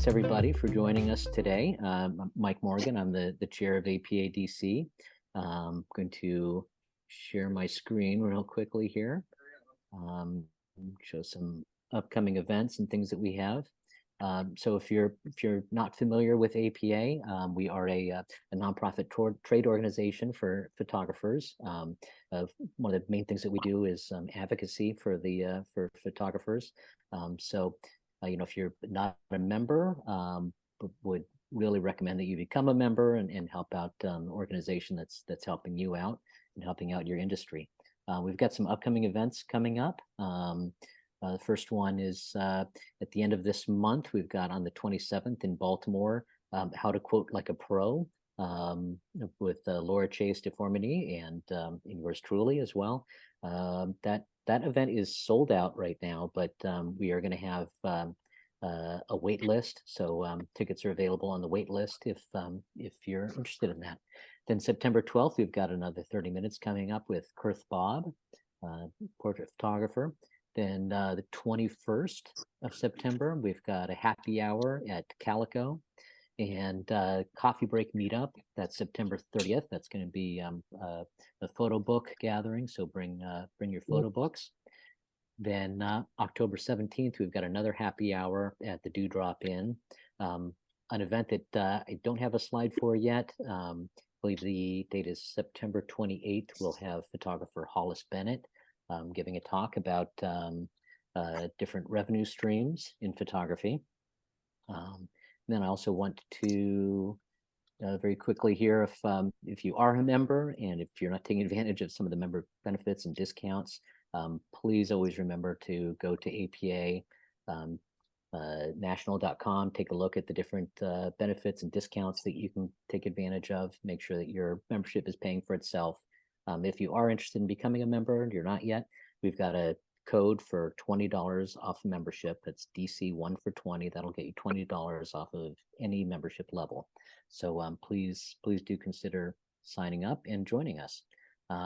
thanks everybody for joining us today. I'm Mike Morgan. I'm the chair of APA-DC. I'm going to share my screen real quickly here. Show some upcoming events and things that we have. So if you're not familiar with APA, we are a nonprofit trade organization for photographers. One of the main things that we do is advocacy for for photographers. If you're not a member, would really recommend that you become a member and help out an organization that's helping you out and helping out your industry. We've got some upcoming events coming up. The first one is at the end of this month. We've got on the 27th in Baltimore, How to Quote Like a Pro, with Laura Chase Deformity and yours truly as well. That event is sold out right now, but we are going to have a wait list. So tickets are available on the wait list if you're interested in that. Then September 12th, we've got another 30 minutes coming up with Kurth Bob, portrait photographer. Then the 21st of September, we've got a happy hour at Calico and coffee break meetup. That's September 30th. That's going to be a photo book gathering. So bring your photo books. Then October 17th, we've got another happy hour at the Dewdrop Inn, an event that I don't have a slide for yet. I believe the date is September 28th. We'll have photographer Hollis Bennett giving a talk about different revenue streams in photography. Then I also want to very quickly here, if you are a member and if you're not taking advantage of some of the member benefits and discounts, please always remember to go to APA national.com, take a look at the different benefits and discounts that you can take advantage of. Make sure that your membership is paying for itself. If you are interested in becoming a member and you're not yet, we've got a code for $20 off membership. That's DC1 for 20. That'll get you $20 off of any membership level. So please do consider signing up and joining us. And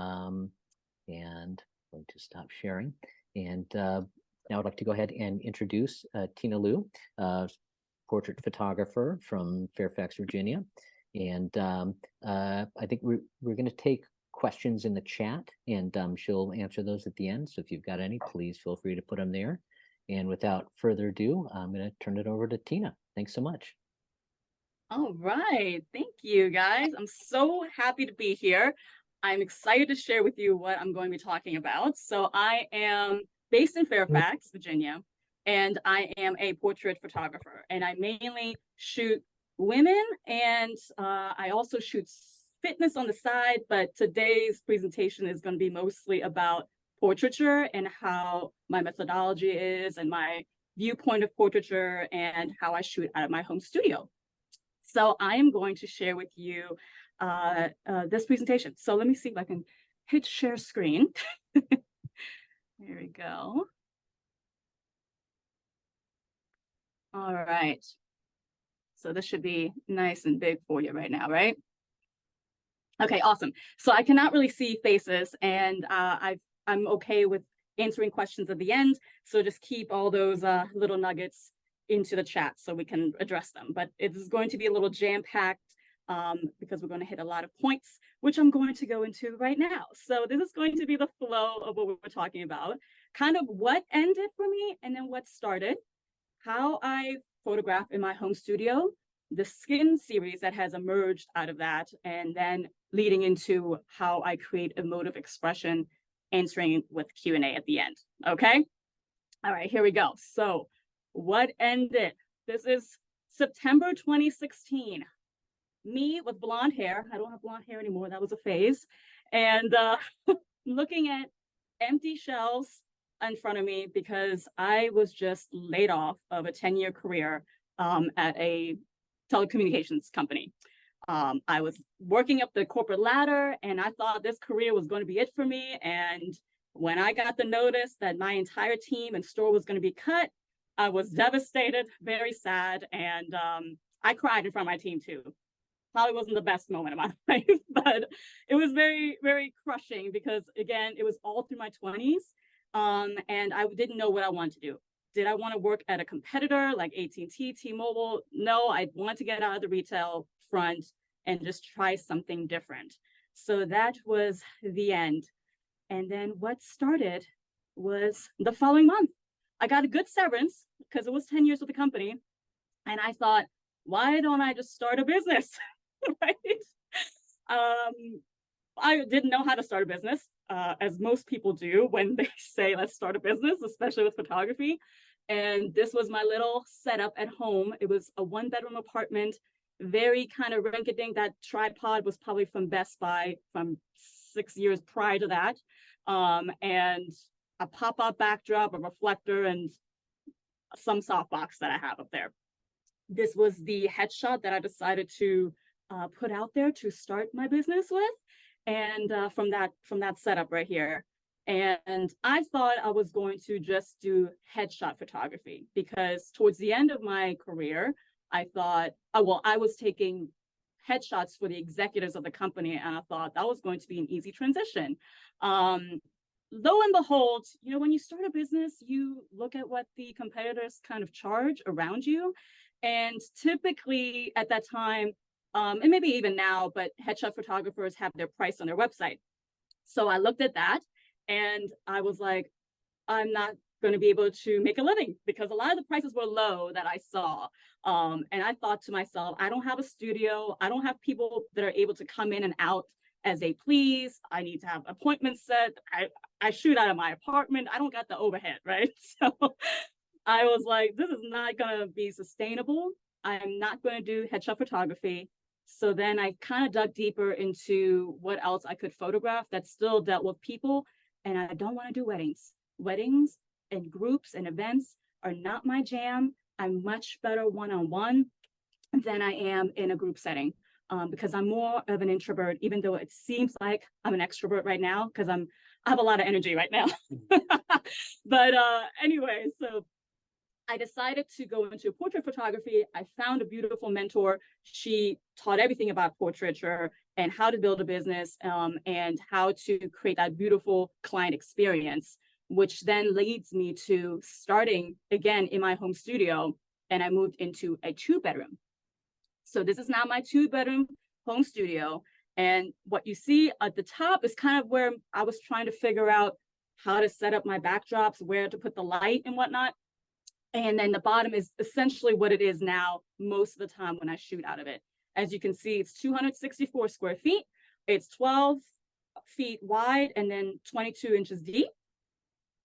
I'm going to stop sharing. And now I'd like to go ahead and introduce Tina Leu, portrait photographer from Fairfax, Virginia. And I think we're going to take questions in the chat, and she'll answer those at the end. So if you've got any, please feel free to put them there. And without further ado, I'm going to turn it over to Tina. Thanks so much. All right. Thank you, guys. I'm so happy to be here. I'm excited to share with you what I'm going to be talking about. So I am based in Fairfax, Virginia, and I am a portrait photographer. And I mainly shoot women, and I also shoot fitness on the side, but today's presentation is going to be mostly about portraiture and how my methodology is and my viewpoint of portraiture and how I shoot out of my home studio. So I am going to share with you this presentation. So let me see if I can hit share screen. Here we go. All right. So this should be nice and big for you right now, right? Okay, awesome. So I cannot really see faces, and I'm okay with answering questions at the end. So just keep all those little nuggets into the chat so we can address them. But it is going to be a little jam-packed because we're going to hit a lot of points, which I'm going to go into right now. So this is going to be the flow of what we're talking about, kind of what ended for me and then what started, how I photograph in my home studio, the skin series that has emerged out of that, and then leading into how I create emotive expression, answering with Q&A at the end. Okay. All right, here we go. So what ended? This is September 2016. Me with blonde hair. I don't have blonde hair anymore. That was a phase. And looking at empty shelves in front of me because I was just laid off of a 10-year career at a telecommunications company. I was working up the corporate ladder, and I thought this career was going to be it for me. And when I got the notice that my entire team and store was going to be cut, I was devastated, very sad, and I cried in front of my team too. Probably wasn't the best moment of my life, but it was very, very crushing because, again, it was all through my 20s, and I didn't know what I wanted to do. Did I want to work at a competitor like AT&T, T-Mobile? No, I wanted to get out of the retail front and just try something different. So that was the end. And then what started was the following month. I got a good severance because it was 10 years with the company. And I thought, why don't I just start a business? Right? I didn't know how to start a business, as most people do when they say, let's start a business, especially with photography. And this was my little setup at home. It was a 1-bedroom apartment, very kind of rinky-dink. That tripod was probably from Best Buy from 6 years prior to that. And a pop-up backdrop, a reflector, and some softbox that I have up there. This was the headshot that I decided to put out there to start my business with. And from that setup right here. And I thought I was going to just do headshot photography because towards the end of my career, I thought, oh, well, I was taking headshots for the executives of the company, and I thought that was going to be an easy transition. Lo and behold, you know, when you start a business, you look at what the competitors kind of charge around you. And typically at that time, and maybe even now, but headshot photographers have their price on their website. So I looked at that and I was like, I'm not going to be able to make a living because a lot of the prices were low that I saw. And I thought to myself, I don't have a studio. I don't have people that are able to come in and out as they please. I need to have appointments set. I shoot out of my apartment. I don't got the overhead, right? So I was like, this is not going to be sustainable. I'm not going to do headshot photography. So then I kind of dug deeper into what else I could photograph that still dealt with people. And I don't want to do weddings. Weddings and groups and events are not my jam. I'm much better one-on-one than I am in a group setting because I'm more of an introvert, even though it seems like I'm an extrovert right now because I have a lot of energy right now. But anyway, so I decided to go into portrait photography. I found a beautiful mentor. She taught everything about portraiture and how to build a business and how to create that beautiful client experience, which then leads me to starting again in my home studio. And I moved into a 2-bedroom. So this is now my 2-bedroom home studio. And what you see at the top is kind of where I was trying to figure out how to set up my backdrops, where to put the light and whatnot. And then the bottom is essentially what it is now most of the time when I shoot out of it. As you can see, it's 264 square feet. It's 12 feet wide and then 22 inches deep.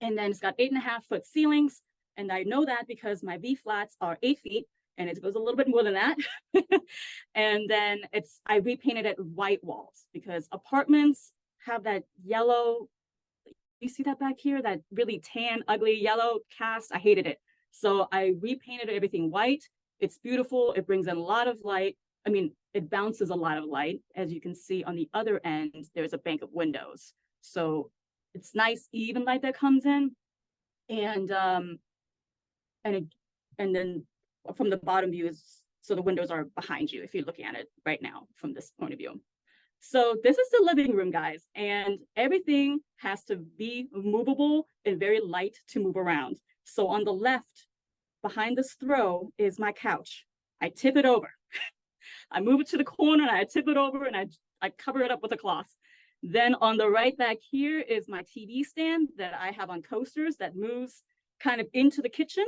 And then it's got 8.5-foot ceilings. And I know that because my B flats are 8 feet and it goes a little bit more than that. And then I repainted it white walls because apartments have that yellow, you see that back here, that really tan, ugly yellow cast. I hated it. So I repainted everything white. It's beautiful. It brings in a lot of light. I mean, it bounces a lot of light. As you can see on the other end, there's a bank of windows. So it's nice, even light that comes in. And then from the bottom view so the windows are behind you if you're looking at it right now from this point of view. So this is the living room, guys, and everything has to be movable and very light to move around. So on the left, behind this throw is my couch. I tip it over. I move it to the corner and I tip it over and I cover it up with a cloth. Then on the right back here is my TV stand that I have on coasters that moves kind of into the kitchen.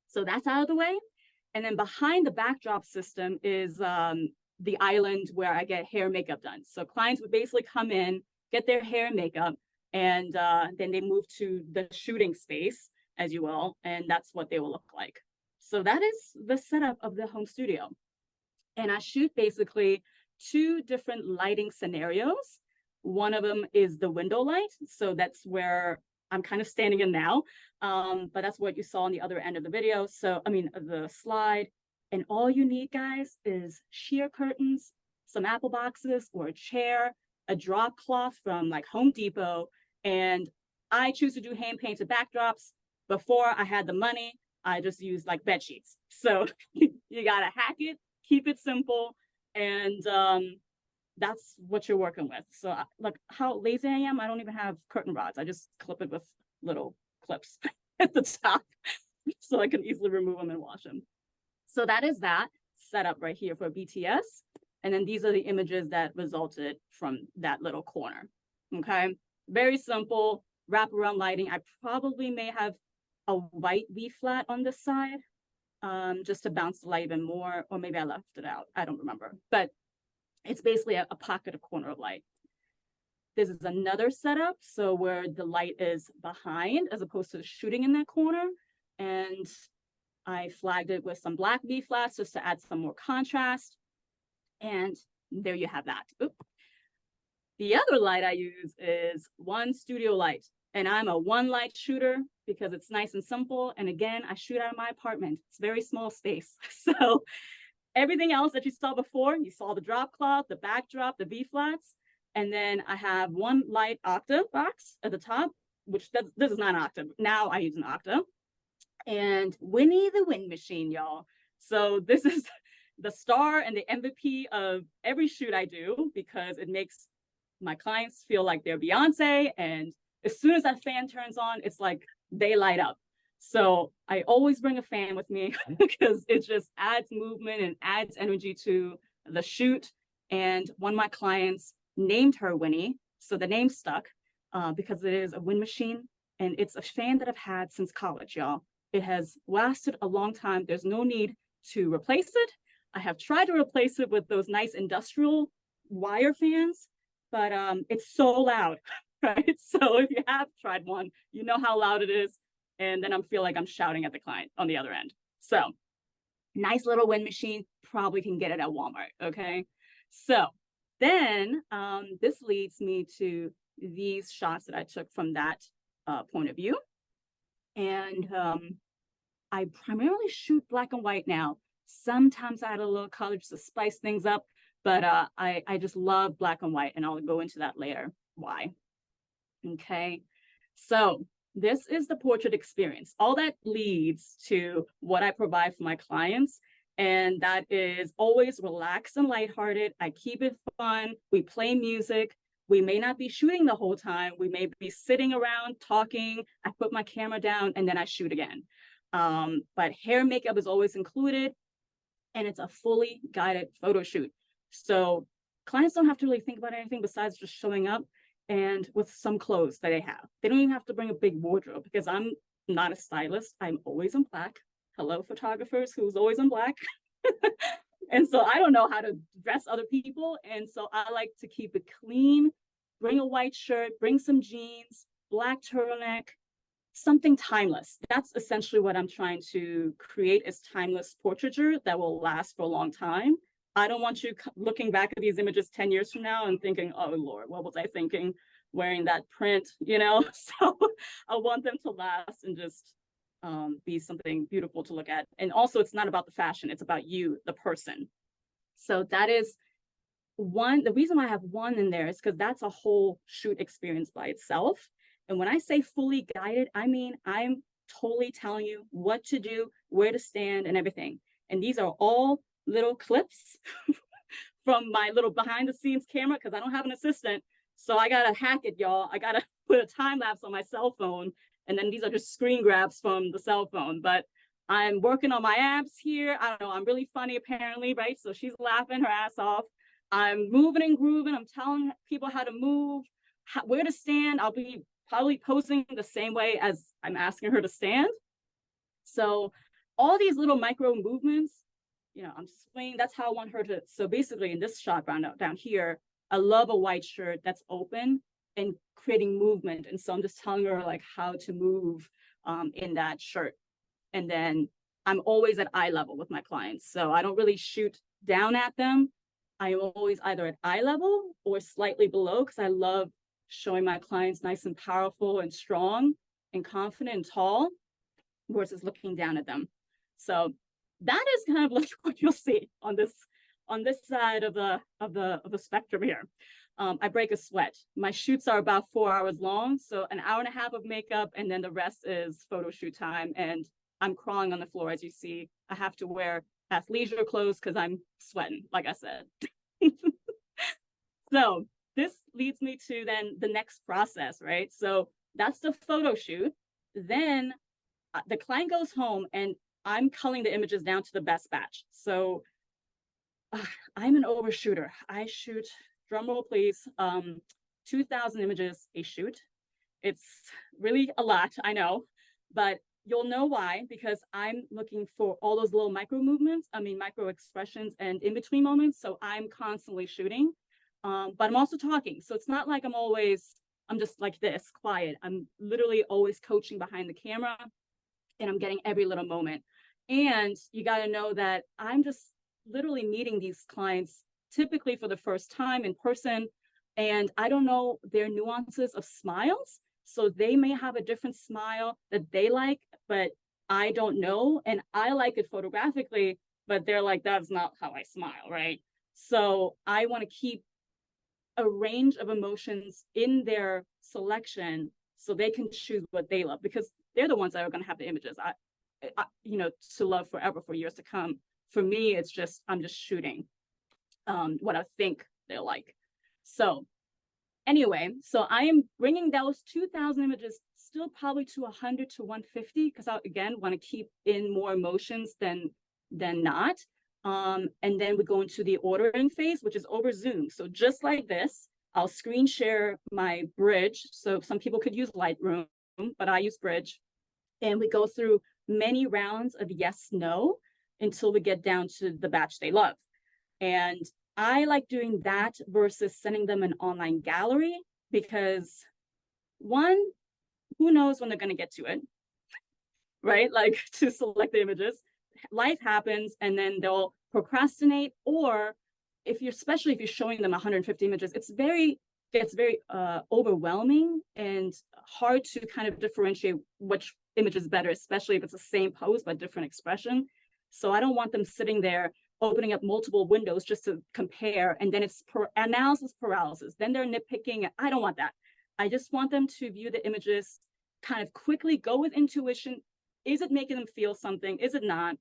So that's out of the way. And then behind the backdrop system is the island where I get hair and makeup done. So clients would basically come in, get their hair and makeup, and then they move to the shooting space, as you will, and that's what they will look like. So that is the setup of the home studio. And I shoot basically 2 different lighting scenarios. One of them is the window light. So that's where I'm kind of standing in now, but that's what you saw on the other end of the video. So, I mean, the slide. And all you need, guys, is sheer curtains, some apple boxes or a chair, a drop cloth from like Home Depot. And I choose to do hand painted backdrops. Before I had the money, I just used like bed sheets. So you got to hack it, keep it simple. And that's what you're working with. So look how lazy I am. I don't even have curtain rods. I just clip it with little clips. at the top so I can easily remove them and wash them. So that is that setup right here for BTS. And then these are the images that resulted from that little corner. Okay, very simple wraparound lighting. I probably may have a white V flat on this side just to bounce the light even more, or maybe I left it out. I don't remember, but it's basically a pocket of corner of light. This is another setup, so where the light is behind as opposed to shooting in that corner. And I flagged it with some black V flats just to add some more contrast. And there you have that. Oop. The other light I use is one studio light. And I'm a one light shooter because it's nice and simple. And again, I shoot out of my apartment. It's very small space. So everything else that you saw before, you saw the drop cloth, the backdrop, the V flats. And then I have one light octave box at the top, which this is not an octave. Now I use an octave. And Winnie the Wind Machine, y'all. So this is the star and the MVP of every shoot I do because it makes my clients feel like they're Beyonce. And as soon as that fan turns on, it's like they light up. So I always bring a fan with me because it just adds movement and adds energy to the shoot. And one of my clients named her Winnie. So the name stuck because it is a wind machine. And it's a fan that I've had since college, y'all. It has lasted a long time. There's no need to replace it. I have tried to replace it with those nice industrial wire fans, but it's so loud, right? So if you have tried one, you know how loud it is. And then I feel like I'm shouting at the client on the other end. So nice little wind machine, probably can get it at Walmart, okay? So then this leads me to these shots that I took from that point of view. And I primarily shoot black and white now. Sometimes I add a little color just to spice things up, but I just love black and white, and I'll go into that later why. Okay, so this is the portrait experience. All that leads to what I provide for my clients, and that is always relaxed and lighthearted. I keep it fun. We play music. We may not be shooting the whole time. We may be sitting around talking. I put my camera down and then I shoot again. But hair makeup is always included, and it's a fully guided photo shoot. So clients don't have to really think about anything besides just showing up and with some clothes that they have. They don't even have to bring a big wardrobe because I'm not a stylist. I'm always in black. Hello, photographers who's always in black. And so I don't know how to dress other people. And so I like to keep it clean, bring a white shirt, bring some jeans, black turtleneck, something timeless. That's essentially what I'm trying to create, is timeless portraiture that will last for a long time. I don't want you looking back at these images 10 years from now and thinking, oh Lord, what was I thinking wearing that print, you know? So I want them to last and just be something beautiful to look at. And also it's not about the fashion, it's about you, the person. So that is one, the reason why I have one in there is because that's a whole shoot experience by itself. And when I say fully guided, I mean, I'm totally telling you what to do, where to stand and everything. And these are all little clips from my little behind the scenes camera because I don't have an assistant. So I got to hack it, y'all. I got to put a time lapse on my cell phone. And then these are just screen grabs from the cell phone. But I'm working on my abs here. I don't know. I'm really funny, apparently, right? So she's laughing her ass off. I'm moving and grooving. I'm telling people how to move, where to stand. I'll be probably posing the same way as I'm asking her to stand. So all these little micro movements, you know, I'm swinging. That's how I want her to. So basically in this shot down here, I love a white shirt that's open and creating movement. And so I'm just telling her like how to move in that shirt. And then I'm always at eye level with my clients. So I don't really shoot down at them. I am always either at eye level or slightly below because I love showing my clients nice and powerful and strong and confident and tall versus looking down at them. So that is kind of like what you'll see on this side of the spectrum here. I break a sweat. My shoots are about 4 hours long, so an hour and a half of makeup, and then the rest is photo shoot time. And I'm crawling on the floor, as you see. I have to wear athleisure clothes because I'm sweating, like I said. So this leads me to then the next process, right? So that's the photo shoot. Then the client goes home and I'm culling the images down to the best batch. So I'm an overshooter. I shoot, drum roll please, 2,000 images a shoot. It's really a lot, I know, but you'll know why, because I'm looking for all those little micro movements, micro expressions and in between moments. So I'm constantly shooting, but I'm also talking. So it's not like I'm just like this, quiet. I'm literally always coaching behind the camera and I'm getting every little moment. And you got to know that I'm just literally meeting these clients typically for the first time in person. And I don't know their nuances of smiles. So they may have a different smile that they like, but I don't know. And I like it photographically, but they're like, that's not how I smile, right? So I want to keep a range of emotions in their selection so they can choose what they love, because they're the ones that are going to have the images to love forever for years to come. For me, it's just, I'm just shooting what I think they'll like. So anyway, so I am bringing those 2,000 images still probably to 100 to 150, because I, again, want to keep in more emotions than not. And then we go into the ordering phase, which is over Zoom. So just like this, I'll screen share my bridge. So some people could use Lightroom, but I use Bridge. And we go through many rounds of yes, no, until we get down to the batch they love. And I like doing that versus sending them an online gallery, because one, who knows when they're going to get to it, right? Like to select the images. Life happens and then they'll procrastinate, or especially if you're showing them 150 images, it's very overwhelming and hard to kind of differentiate which image is better, especially if it's the same pose but different expression. So I don't want them sitting there opening up multiple windows just to compare, and then it's analysis paralysis. Then they're nitpicking. I don't want that. I just want them to view the images, kind of quickly go with intuition. Is it making them feel something? Is it not?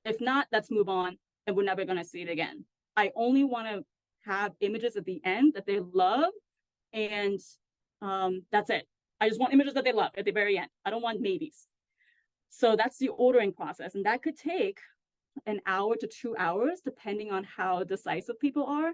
If not, let's move on, and we're never going to see it again. I only want to have images at the end that they love, and that's it. I just want images that they love at the very end. I don't want maybes. So that's the ordering process, and that could take an hour to 2 hours, depending on how decisive people are.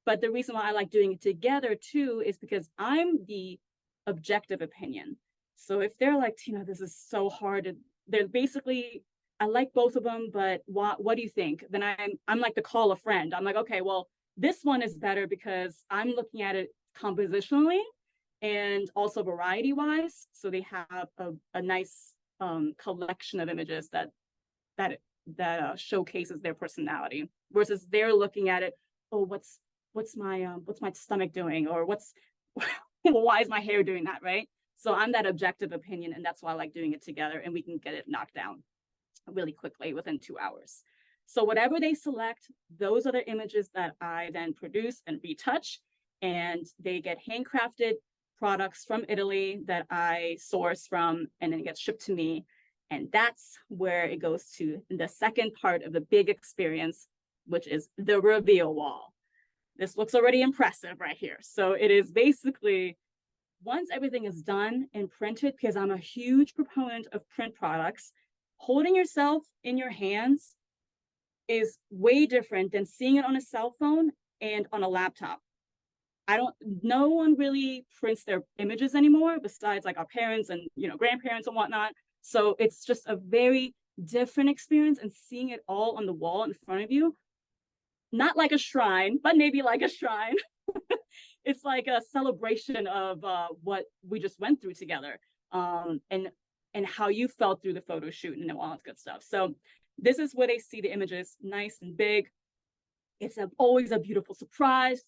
But the reason why I like doing it together too is because I'm the objective opinion. So if they're like, Tina, this is so hard, they're basically, I like both of them, but what do you think? Then I'm like to call a friend. I'm like, okay, well, this one is better because I'm looking at it compositionally and also variety wise. So they have a nice collection of images that showcases their personality, versus they're looking at it, oh, what's my stomach doing, or why is my hair doing that, right? So I'm that objective opinion, and that's why I like doing it together, and we can get it knocked down really quickly within 2 hours. So whatever they select, those are the images that I then produce and retouch, and they get handcrafted products from Italy that I source from, and then it gets shipped to me. And that's where it goes to the second part of the big experience, which is the reveal wall. This looks already impressive right here. So it is basically, once everything is done and printed, because I'm a huge proponent of print products, holding yourself in your hands is way different than seeing it on a cell phone and on a laptop. No one really prints their images anymore, besides like our parents and grandparents and whatnot. So it's just a very different experience, and seeing it all on the wall in front of you, not like a shrine, but maybe like a shrine. It's like a celebration of what we just went through together, and how you felt through the photo shoot and all that good stuff. So this is where they see the images nice and big. It's always a beautiful surprise.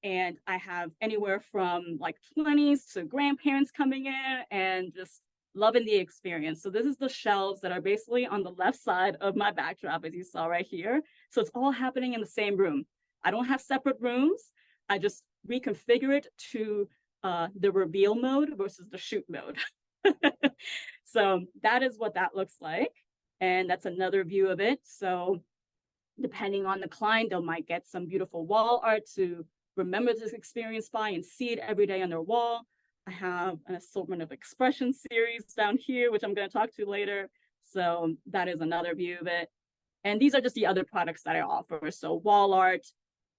And I have anywhere from like 20s to grandparents coming in and just loving the experience. So this is the shelves that are basically on the left side of my backdrop, as you saw right here. So it's all happening in the same room. I don't have separate rooms. I just reconfigure it to the reveal mode versus the shoot mode. So that is what that looks like. And that's another view of it. So depending on the client, they might get some beautiful wall art to remember this experience by and see it every day on their wall. I have an assortment of expression series down here, which I'm going to talk to later. So that is another view of it. And these are just the other products that I offer. So wall art,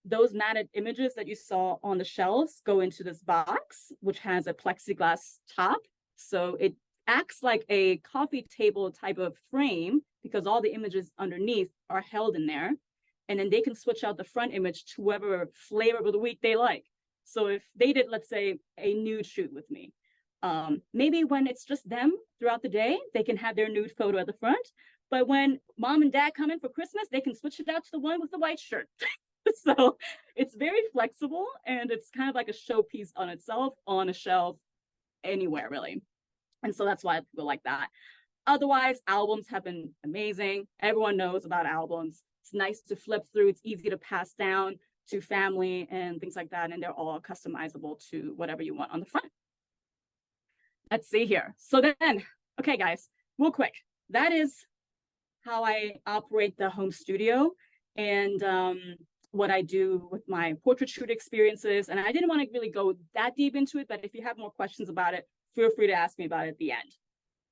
those matted images that you saw on the shelves go into this box, which has a plexiglass top. So it acts like a coffee table type of frame because all the images underneath are held in there. And then they can switch out the front image to whatever flavor of the week they like. So if they did, let's say, a nude shoot with me, maybe when it's just them throughout the day, they can have their nude photo at the front. But when mom and dad come in for Christmas, they can switch it out to the one with the white shirt. So it's very flexible, and it's kind of like a showpiece on itself on a shelf anywhere, really. And so that's why people like that. Otherwise, albums have been amazing. Everyone knows about albums. It's nice to flip through. It's easy to pass down to family and things like that. And they're all customizable to whatever you want on the front. Let's see here. So then, okay, guys, real quick. That is how I operate the home studio and what I do with my portrait shoot experiences. And I didn't want to really go that deep into it, but if you have more questions about it, feel free to ask me about it at the end.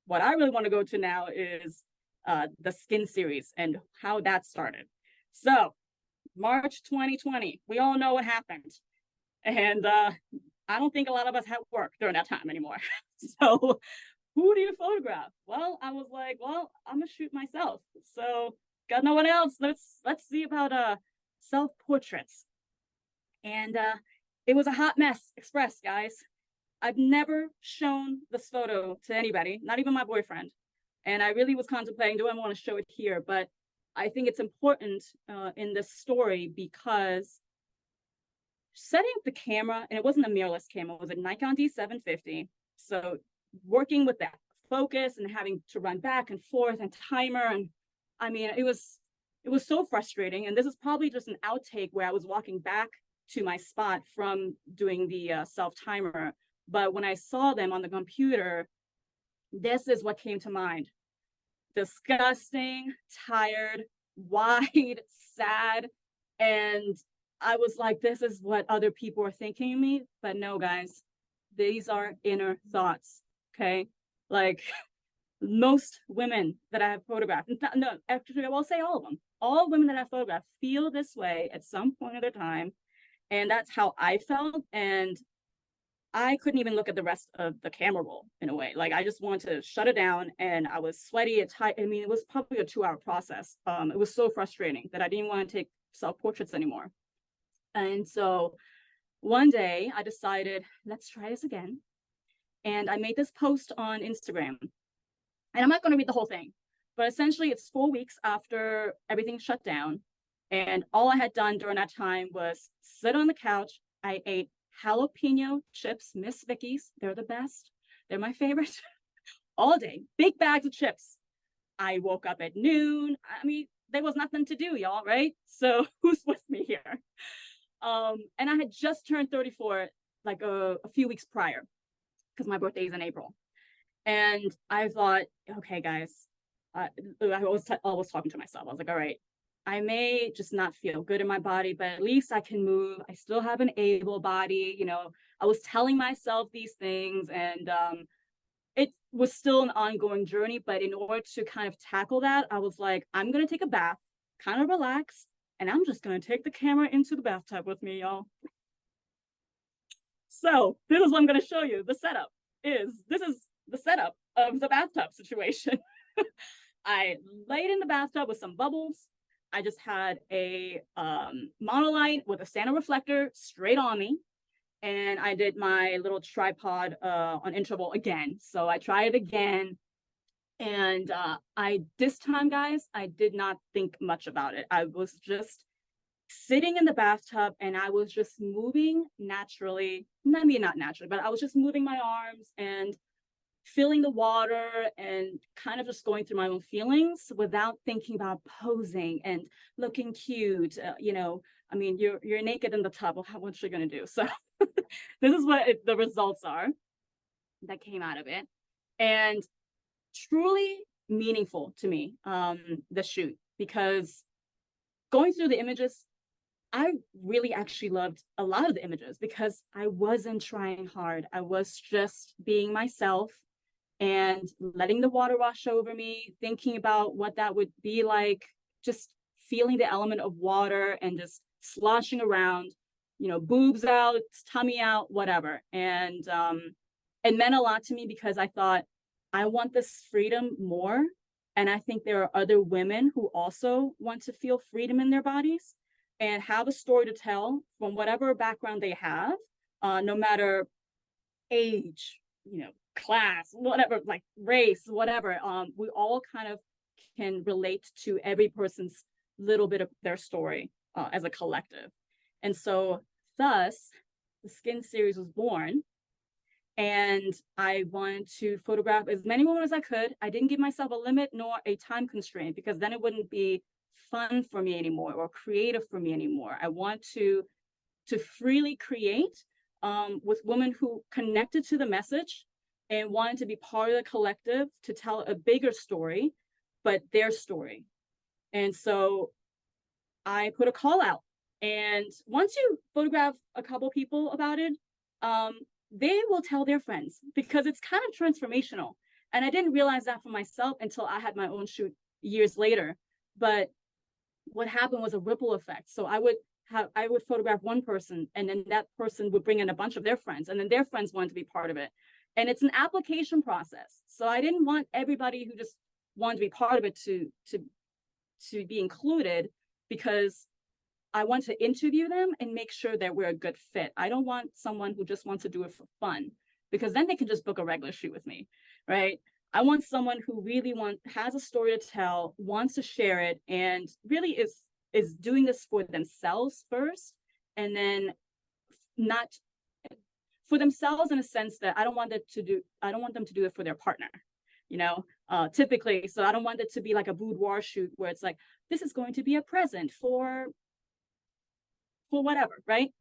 What I really want to go to now is the skin series and how that started. So March 2020, we all know what happened. And I don't think a lot of us had work during that time anymore. So who do you photograph? Well, I was like, well, I'm gonna shoot myself. So got no one else. Let's see about self-portraits. And it was a hot mess express, guys. I've never shown this photo to anybody, not even my boyfriend. And I really was contemplating, do I want to show it here? But I think it's important in this story because setting up the camera, and it wasn't a mirrorless camera, it was a Nikon D750. So working with that focus and having to run back and forth and timer. And I mean, it was so frustrating. And this is probably just an outtake where I was walking back to my spot from doing the self timer. But when I saw them on the computer, this is what came to mind. Disgusting, tired, wide, sad. And I was like, this is what other people are thinking of me. But no, guys, these are inner thoughts. Okay. Like most women that I have photographed, no, actually, I will say all of them. All women that I photographed feel this way at some point of their time. And that's how I felt. And I couldn't even look at the rest of the camera roll in a way. Like I just wanted to shut it down, and I was sweaty. I mean, it was probably a 2-hour process. It was so frustrating that I didn't want to take self-portraits anymore. And so one day I decided, let's try this again. And I made this post on Instagram. And I'm not going to read the whole thing, but essentially it's 4 weeks after everything shut down. And all I had done during that time was sit on the couch. I ate jalapeno chips, Miss Vicky's. They're the best. They're my favorite. All day, big bags of chips. I woke up at noon. I mean, there was nothing to do, y'all, right? So who's with me here? And I had just turned 34 like a few weeks prior because my birthday is in April. And I thought, okay, guys, I was talking to myself. I was like, all right, I may just not feel good in my body, but at least I can move. I still have an able body. You know, I was telling myself these things, and it was still an ongoing journey. But in order to kind of tackle that, I was like, I'm going to take a bath, kind of relax, and I'm just going to take the camera into the bathtub with me, y'all. So this is what I'm going to show you. The setup this is the setup of the bathtub situation. I laid in the bathtub with some bubbles. I just had a monolight with a standard reflector straight on me. And I did my little tripod on interval again. So I tried it again. And this time, guys, I did not think much about it. I was just sitting in the bathtub and I was just moving naturally. I mean, not naturally, but I was just moving my arms and feeling the water and kind of just going through my own feelings without thinking about posing and looking cute. You know, I mean, you're naked in the tub. Well, what you're going to do? So this is what the results are that came out of it. And truly meaningful to me, the shoot, because going through the images, I really actually loved a lot of the images because I wasn't trying hard. I was just being myself. and letting the water wash over me, thinking about what that would be like, just feeling the element of water and just sloshing around, you know, boobs out, tummy out, whatever. And it meant a lot to me because I thought, I want this freedom more. And I think there are other women who also want to feel freedom in their bodies and have a story to tell from whatever background they have, no matter age, you know, class, whatever, like race, whatever. We all kind of can relate to every person's little bit of their story as a collective. And so thus the Skin series was born. And I wanted to photograph as many women as I could. I didn't give myself a limit nor a time constraint because then it wouldn't be fun for me anymore or creative for me anymore. I want to freely create with women who connected to the message and wanted to be part of the collective to tell a bigger story, but their story. And so I put a call out. And once you photograph a couple people about it, they will tell their friends because it's kind of transformational. And I didn't realize that for myself until I had my own shoot years later. But what happened was a ripple effect. So I would photograph one person, and then that person would bring in a bunch of their friends, and then their friends wanted to be part of it. And it's an application process. So I didn't want everybody who just wanted to be part of it to be included, because I want to interview them and make sure that we're a good fit. I don't want someone who just wants to do it for fun, because then they can just book a regular shoot with me, right? I want someone who really has a story to tell, wants to share it, and really is doing this for themselves first, and then not for themselves in a sense that I don't want them to do it for their partner, you know, typically. So I don't want it to be like a boudoir shoot where it's like, this is going to be a present for whatever, right?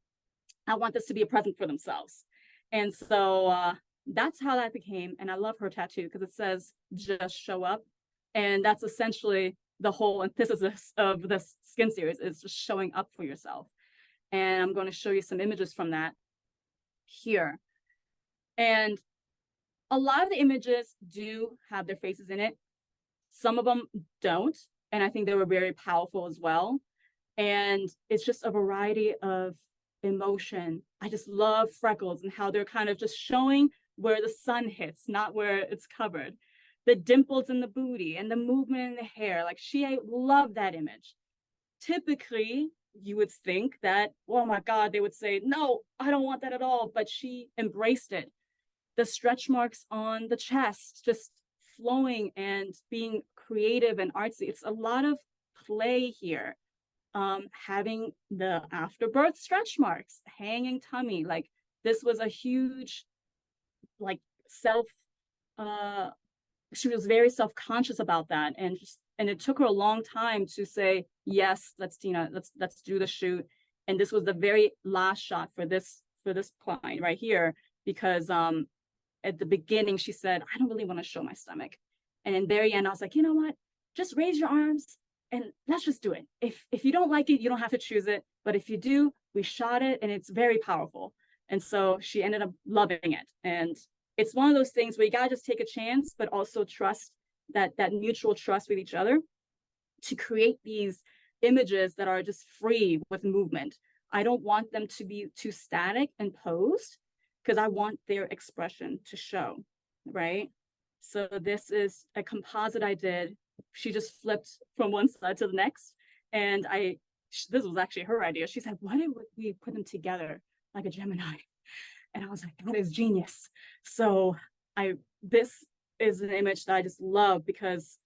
I want this to be a present for themselves. And so that's how that became. And I love her tattoo because it says, just show up. And that's essentially the whole antithesis of this Skin series, is just showing up for yourself. And I'm going to show you some images from that here. And a lot of the images do have their faces in it. Some of them don't. And I think they were very powerful as well. And it's just a variety of emotion. I just love freckles and how they're kind of just showing where the sun hits, not where it's covered. The dimples in the booty and the movement in the hair. Like, I love that image. Typically, you would think that, oh my God, they would say, no, I don't want that at all. But she embraced it. The stretch marks on the chest, just flowing and being creative and artsy. It's a lot of play here. Having the afterbirth stretch marks, hanging tummy, like this was a huge, like she was very self-conscious about that, and it took her a long time to say, yes, let's do the shoot. And this was the very last shot for this client right here, because at the beginning she said, I don't really want to show my stomach, and in the very end I was like, you know what, just raise your arms and let's just do it. If you don't like it, you don't have to choose it. But if you do, we shot it and it's very powerful. And so she ended up loving it. And it's one of those things where you gotta just take a chance, but also trust that mutual trust with each other to create these images that are just free with movement. I don't want them to be too static and posed, because I want their expression to show, right? So this is a composite I did. She just flipped from one side to the next. And this was actually her idea. She said, why didn't we put them together like a Gemini? And I was like, that is genius. So this is an image that I just love, because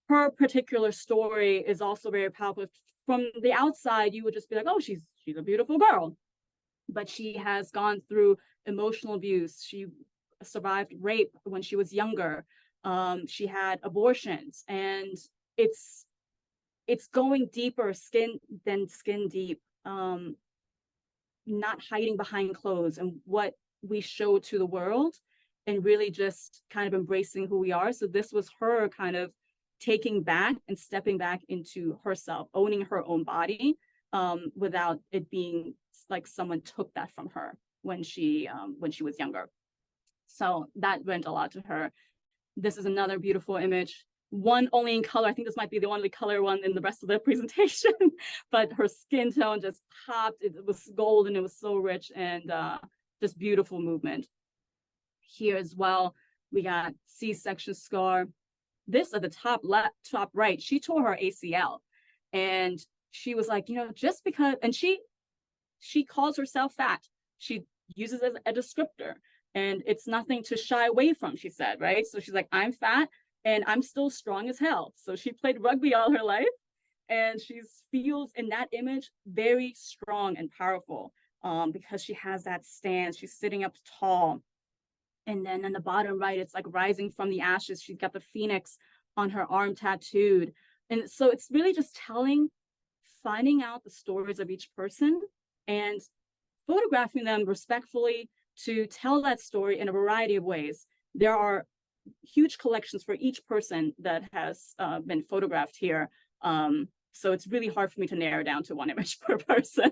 her particular story is also very powerful. From the outside, you would just be like, oh, she's a beautiful girl. But she has gone through emotional abuse. She survived rape when she was younger. She had abortions, and it's going deeper, skin deep, not hiding behind clothes, and what we show to the world, and really just kind of embracing who we are. So this was her kind of taking back and stepping back into herself, owning her own body, without it being like someone took that from her when she was younger. So that meant a lot to her. This is another beautiful image, one only in color. I think this might be the only color one in the rest of the presentation, but her skin tone just popped. It was golden, it was so rich, and just beautiful movement. Here as well, we got C-section scar. This at the top left, top right, she tore her ACL. And she was like, you know, just because, and she calls herself fat. She uses it as a descriptor, and it's nothing to shy away from, she said, right? So she's like, I'm fat and I'm still strong as hell. So she played rugby all her life, and she feels in that image very strong and powerful, because she has that stance. She's sitting up tall. And then on the bottom right, it's like rising from the ashes. She's got the phoenix on her arm tattooed. And so it's really just finding out the stories of each person and photographing them respectfully to tell that story in a variety of ways. There are huge collections for each person that has been photographed here. So it's really hard for me to narrow down to one image per person,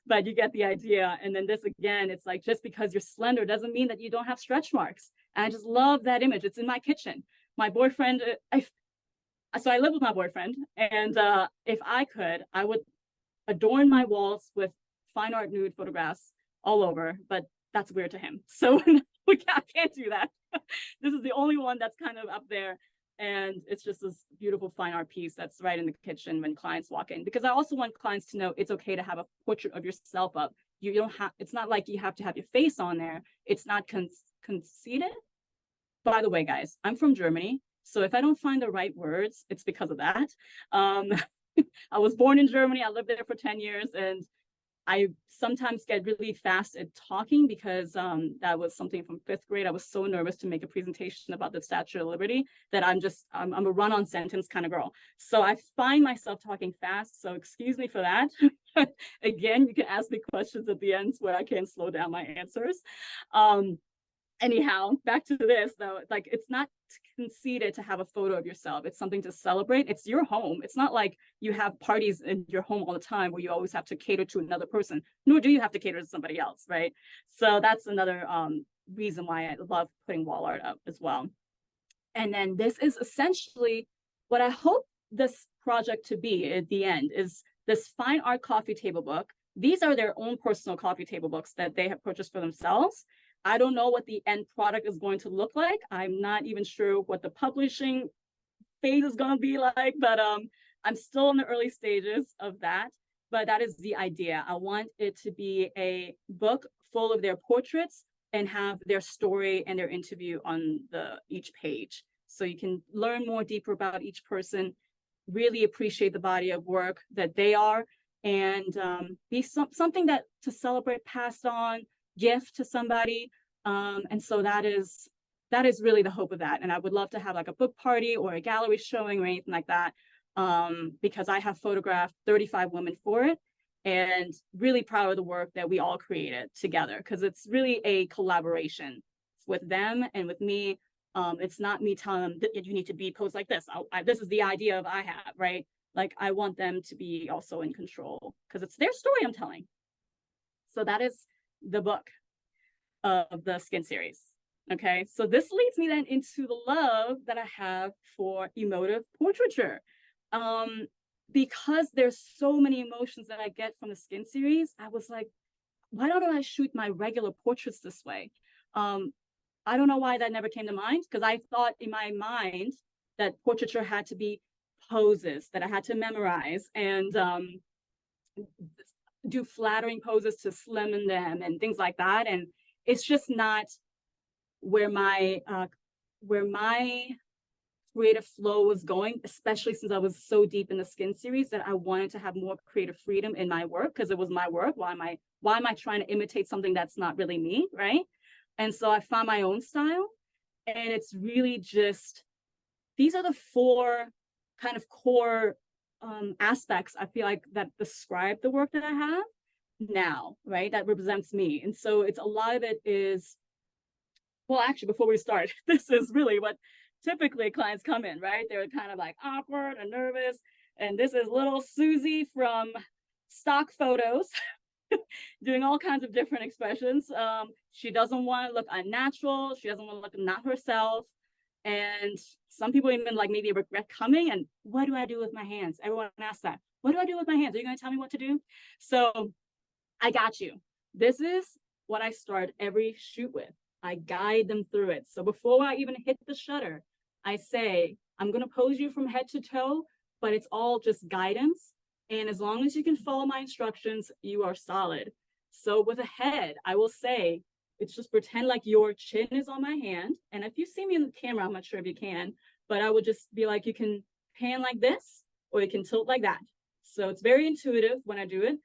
but you get the idea. And then this again, it's like, just because you're slender doesn't mean that you don't have stretch marks. And I just love that image. It's in my kitchen. My boyfriend, so I live with my boyfriend, and if I could, I would adorn my walls with fine art nude photographs all over, but that's weird to him. So I can't do that. This is the only one that's kind of up there. And it's just this beautiful fine art piece that's right in the kitchen when clients walk in, because I also want clients to know it's okay to have a portrait of yourself up. You don't have, it's not like you have to have your face on there. It's not conceited. By the way, guys, I'm from Germany. So if I don't find the right words, it's because of that. I was born in Germany. I lived there for 10 years, and I sometimes get really fast at talking because that was something from 5th grade. I was so nervous to make a presentation about the Statue of Liberty that I'm a run-on sentence kind of girl. So I find myself talking fast. So excuse me for that. Again, you can ask me questions at the end where I can slow down my answers. Anyhow, back to this though, like, it's not conceited to have a photo of yourself. It's something to celebrate. It's your home. It's not like you have parties in your home all the time where you always have to cater to another person, nor do you have to cater to somebody else, right? So that's another reason why I love putting wall art up as well. And then this is essentially what I hope this project to be at the end, is this fine art coffee table book. These are their own personal coffee table books that they have purchased for themselves. I don't know what the end product is going to look like. I'm not even sure what the publishing phase is going to be like, but I'm still in the early stages of that. But that is the idea. I want it to be a book full of their portraits and have their story and their interview on each page. So you can learn more deeper about each person, really appreciate the body of work that they are, and be something that to celebrate, passed on, gift to somebody. And so that is really the hope of that. And I would love to have like a book party or a gallery showing or anything like that, because I have photographed 35 women for it, and really proud of the work that we all created together, because it's really a collaboration with them and with me. It's not me telling them that you need to be posed like this. This is the idea of I have, right? Like, I want them to be also in control because it's their story I'm telling. So that is the book of the skin series. Okay, so this leads me then into the love that I have for emotive portraiture. Because there's so many emotions that I get from the skin series, I was like, why don't I shoot my regular portraits this way? I don't know why that never came to mind, because I thought in my mind that portraiture had to be poses that I had to memorize and do flattering poses to slim them and things like that. And it's just not where my creative flow was going, especially since I was so deep in the skin series that I wanted to have more creative freedom in my work, because it was my work. Why am I trying to imitate something that's not really me, right? And so I found my own style, and it's really just, these are the 4 kind of core aspects I feel like that describe the work that I have now, right? That represents me. And so it's a lot of it is, well, actually, before we start, this is really what typically clients come in, right? They're kind of like awkward and nervous. And this is little Susie from stock photos. doing all kinds of different expressions. She doesn't want to look unnatural. She doesn't want to look not herself. And some people even like maybe regret coming. And what do I do with my hands? Everyone asks that. What do I do with my hands? Are you going to tell me what to do? So I got you. This is what I start every shoot with. I guide them through it. So before I even hit the shutter, I say, I'm going to pose you from head to toe, but it's all just guidance. And as long as you can follow my instructions, you are solid. So with a head, I will say, it's just pretend like your chin is on my hand. And if you see me in the camera, I'm not sure if you can, but I would just be like, you can pan like this, or you can tilt like that. So it's very intuitive when I do it.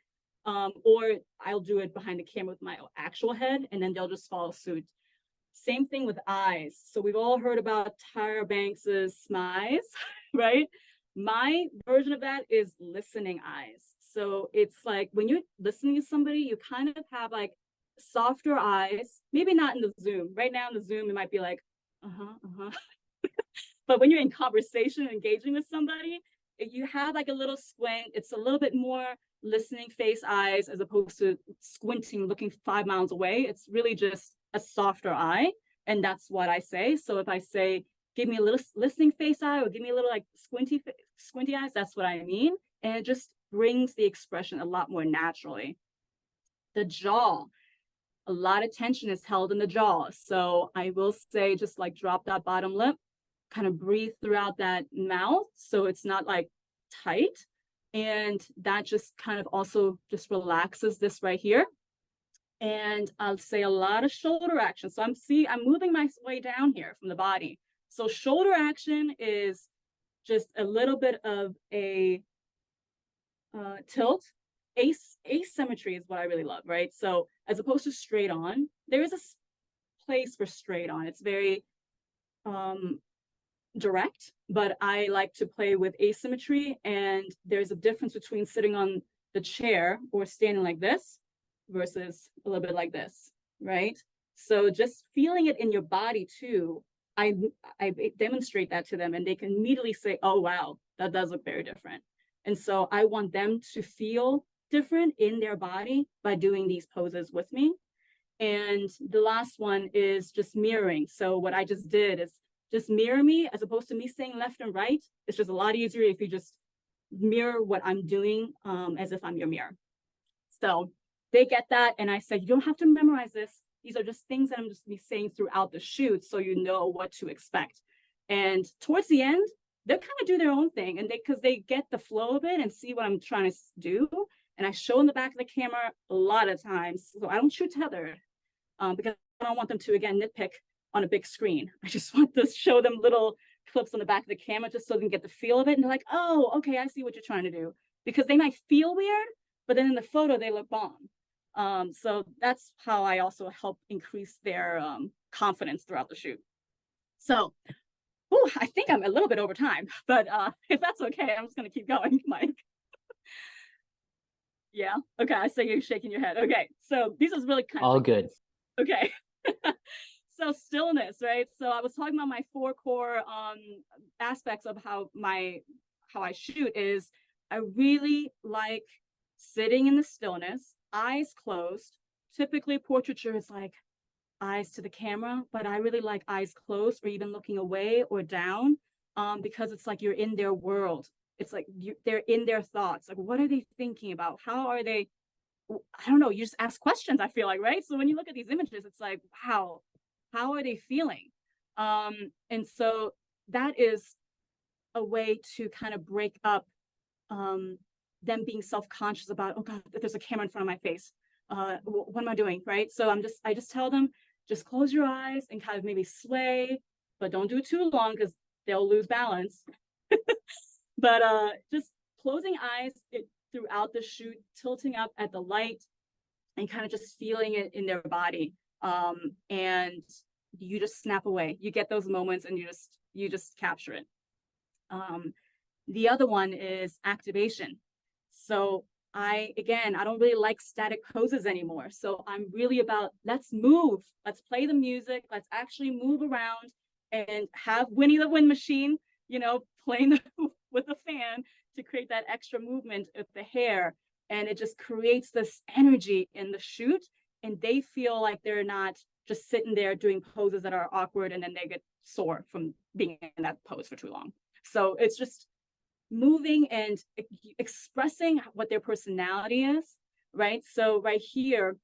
Or I'll do it behind the camera with my actual head, and then they'll just follow suit. Same thing with eyes. So we've all heard about Tyra Banks's smize, right? My version of that is listening eyes. So it's like when you're listening to somebody, you kind of have like softer eyes, maybe not in the Zoom. Right now in the Zoom, it might be like, but when you're in conversation, engaging with somebody, you have like a little squint. It's a little bit more listening face eyes as opposed to squinting, looking 5 miles away. It's really just a softer eye. And that's what I say. So if I say, give me a little listening face eye, or give me a little like squinty eyes, that's what I mean. And it just brings the expression a lot more naturally. The jaw, a lot of tension is held in the jaw. So I will say, just like drop that bottom lip, kind of breathe throughout that mouth. So it's not like tight. And that just kind of also just relaxes this right here. And I'll say a lot of shoulder action. So I'm moving my way down here from the body. So shoulder action is just a little bit of a tilt. Asymmetry is what I really love, right? So as opposed to straight on, there is a place for straight on. It's very direct, but I like to play with asymmetry. And there's a difference between sitting on the chair or standing like this versus a little bit like this, right? So just feeling it in your body too, I demonstrate that to them, and they can immediately say, oh, wow, that does look very different. And so I want them to feel different in their body by doing these poses with me. And the last one is just mirroring. So what I just did is just mirror me, as opposed to me saying left and right. It's just a lot easier if you just mirror what I'm doing as if I'm your mirror. So they get that. And I said, you don't have to memorize this. These are just things that I'm just be saying throughout the shoot, so you know what to expect. And towards the end, they'll kind of do their own thing, and because they get the flow of it and see what I'm trying to do. And I show in the back of the camera a lot of times. So I don't shoot tethered because I don't want them to, again, nitpick on a big screen. I just want to show them little clips on the back of the camera just so they can get the feel of it. And they're like, oh, okay, I see what you're trying to do. Because they might feel weird, but then in the photo, they look bomb. So that's how I also help increase their confidence throughout the shoot. So I think I'm a little bit over time, but if that's okay, I'm just going to keep going, Mike. Yeah. Okay. I see you shaking your head. Okay. So these is really kind of all good. Okay. So stillness, right? So I was talking about my 4 core aspects of how I shoot is I really like sitting in the stillness, eyes closed. Typically portraiture is like eyes to the camera, but I really like eyes closed or even looking away or down because it's like you're in their world. It's like they're in their thoughts. Like, what are they thinking about? How are they? I don't know. You just ask questions, I feel like, right? So when you look at these images, it's like, wow, how are they feeling? And so that is a way to kind of break up them being self-conscious about, oh God, there's a camera in front of my face. What am I doing, right? So I just tell them, just close your eyes and kind of maybe sway, but don't do it too long because they'll lose balance. But just closing eyes throughout the shoot, tilting up at the light and kind of just feeling it in their body. And you just snap away. You get those moments and you just capture it. The other one is activation. So I don't really like static poses anymore. So I'm really about, let's move, let's play the music, let's actually move around and have Winnie the Wind Machine, playing with the fan to create that extra movement of the hair. And it just creates this energy in the shoot, and they feel like they're not just sitting there doing poses that are awkward and then they get sore from being in that pose for too long. So it's just moving and expressing what their personality is, right? So right here,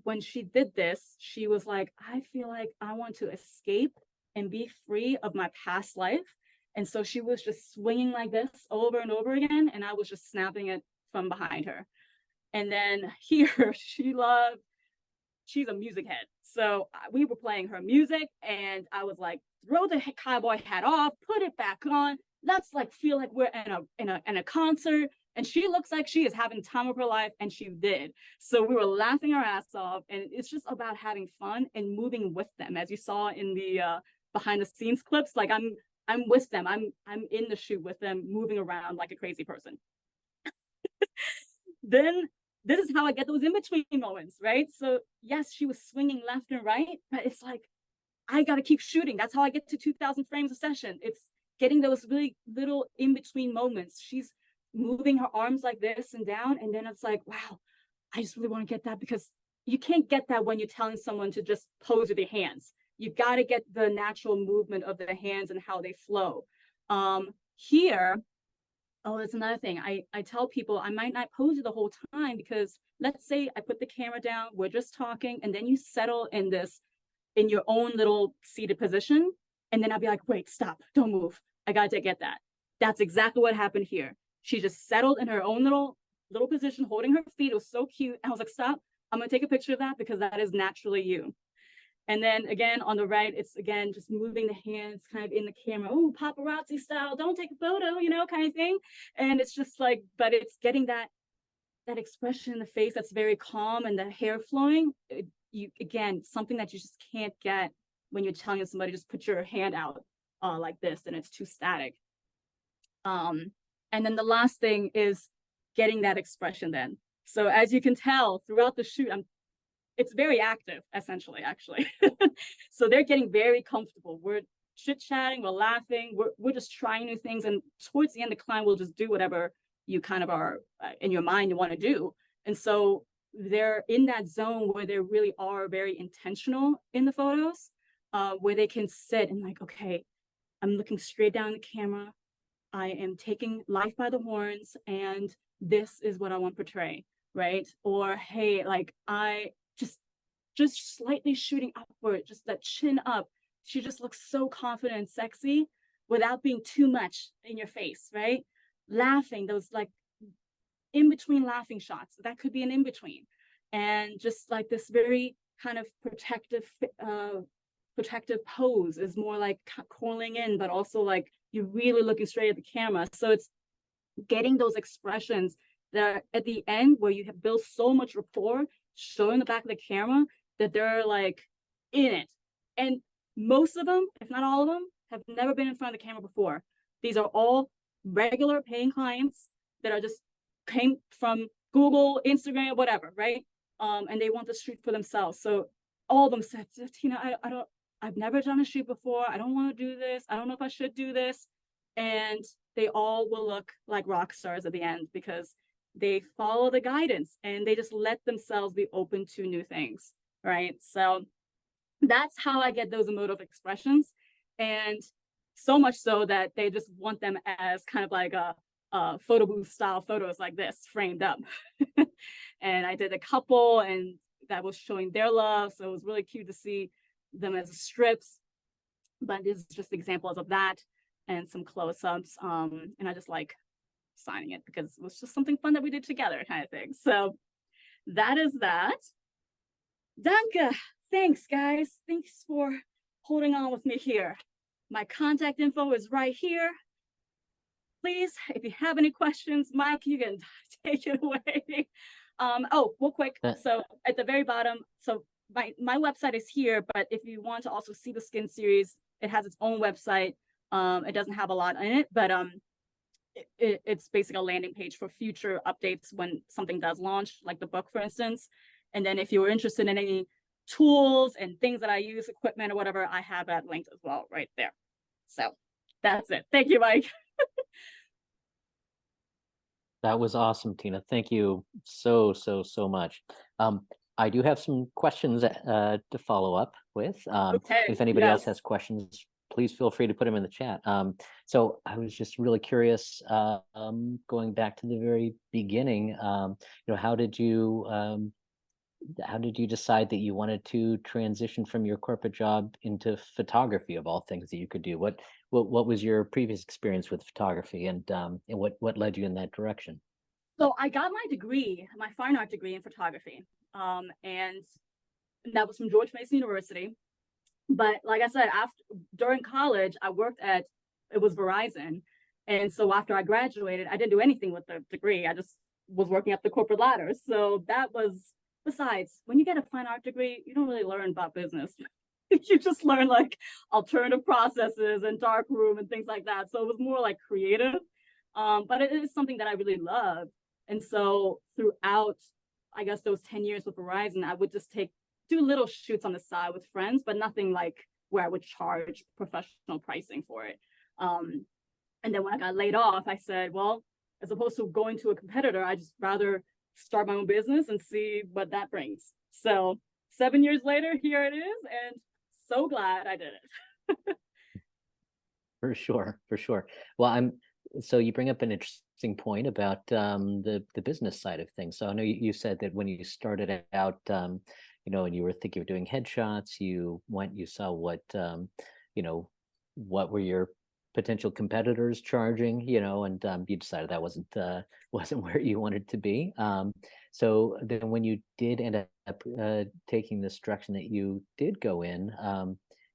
when she did this, she was like, I feel like I want to escape and be free of my past life. And so she was just swinging like this over and over again, and I was just snapping it from behind her. And then here, she's a music head. So we were playing her music, and I was like, throw the cowboy hat off, put it back on. Let's like feel like we're in a concert. And she looks like she is having time of her life, and she did. So we were laughing our ass off, and it's just about having fun and moving with them. As you saw in the behind the scenes clips, like I'm with them. I'm in the shoot with them, moving around like a crazy person. Then this is how I get those in between moments, right? So yes, she was swinging left and right, but it's like, I got to keep shooting. That's how I get to 2,000 frames a session. It's getting those really little in between moments. She's moving her arms like this and down. And then it's like, wow, I just really want to get that, because you can't get that when you're telling someone to just pose with your hands. You got to get the natural movement of the hands and how they flow. Here, oh, that's another thing. I tell people I might not pose you the whole time, because let's say I put the camera down, we're just talking, and then you settle in your own little seated position. And then I'll be like, wait, stop, don't move. I got to get that. That's exactly what happened here. She just settled in her own little position, holding her feet. It was so cute. And I was like, stop, I'm going to take a picture of that, because that is naturally you. And then again, on the right, it's again, just moving the hands kind of in the camera. Oh, paparazzi style, don't take a photo, kind of thing. And it's just like, but it's getting that expression in the face that's very calm, and the hair flowing. Again, something that you just can't get when you're telling somebody, just put your hand out like this, and it's too static. And then the last thing is getting that expression then. So as you can tell throughout the shoot, it's very active, essentially, actually. So they're getting very comfortable. We're chit-chatting, we're laughing, we're just trying new things. And towards the end, the client will just do whatever you kind of are in your mind you want to do. And so they're in that zone where they really are very intentional in the photos, where they can sit and like, okay, I'm looking straight down the camera. I am taking life by the horns, and this is what I want to portray, right? Or, hey, like I just slightly shooting upward, just that chin up. She just looks so confident and sexy without being too much in your face, right? Laughing, those like in between laughing shots, that could be an in between. And just like this very kind of protective pose is more like curling in, but also like you're really looking straight at the camera. So it's getting those expressions that are at the end where you have built so much rapport, showing the back of the camera that they're like in it. And most of them, if not all of them, have never been in front of the camera before. These are all regular paying clients that are just came from Google, Instagram, whatever, right? And they want the shoot for themselves. So all of them said, Tina, I've never done a shoot before. I don't want to do this. I don't know if I should do this. And they all will look like rock stars at the end, because they follow the guidance and they just let themselves be open to new things, right? So that's how I get those emotive expressions. And so much so that they just want them as kind of like a photo booth style photos like this framed up. And I did a couple, and that was showing their love. So it was really cute to see them as strips. But this is just examples of that and some close-ups. And I just like signing it because it was just something fun that we did together, kind of thing. So that is that. Danke. Thanks, guys. Thanks for holding on with me here. My contact info is right here. Please, if you have any questions, Mike, you can take it away. Oh, real quick. So at the very bottom, so my website is here, but if you want to also see the skin series, it has its own website. It doesn't have a lot in it, but it's basically a landing page for future updates when something does launch, like the book, for instance. And then if you were interested in any tools and things that I use, equipment or whatever, I have that linked as well right there. So that's it. Thank you, Mike. That was awesome, Tina. Thank you so much. I do have some questions to follow up with. Okay, If anybody else yes. has questions, please feel free to put them in the chat. So I was just really curious, going back to the very beginning, how did you decide that you wanted to transition from your corporate job into photography of all things that you could do? What was your previous experience with photography, and what led you in that direction? So I got my degree, my fine art degree in photography, and that was from George Mason University. But like I said, after during college, I worked at it was Verizon, and so after I graduated, I didn't do anything with the degree. I just was working up the corporate ladder. So that was besides when you get a fine art degree, you don't really learn about business. You just learn like alternative processes and dark room and things like that. So it was more like creative, but it is something that I really love. And so throughout, I guess those 10 years with Verizon, I would just do little shoots on the side with friends, but nothing like where I would charge professional pricing for it. And then when I got laid off, I said, well, as opposed to going to a competitor, I just rather start my own business and see what that brings. So 7 years later, here it is, and so glad I did it. For sure, for sure. Well, so you bring up an interesting point about the business side of things. So I know you said that when you started out, and you were thinking of doing headshots, you saw you know, what were your potential competitors charging, and you decided that wasn't where you wanted to be. So then when you did end up taking this direction that you did go in,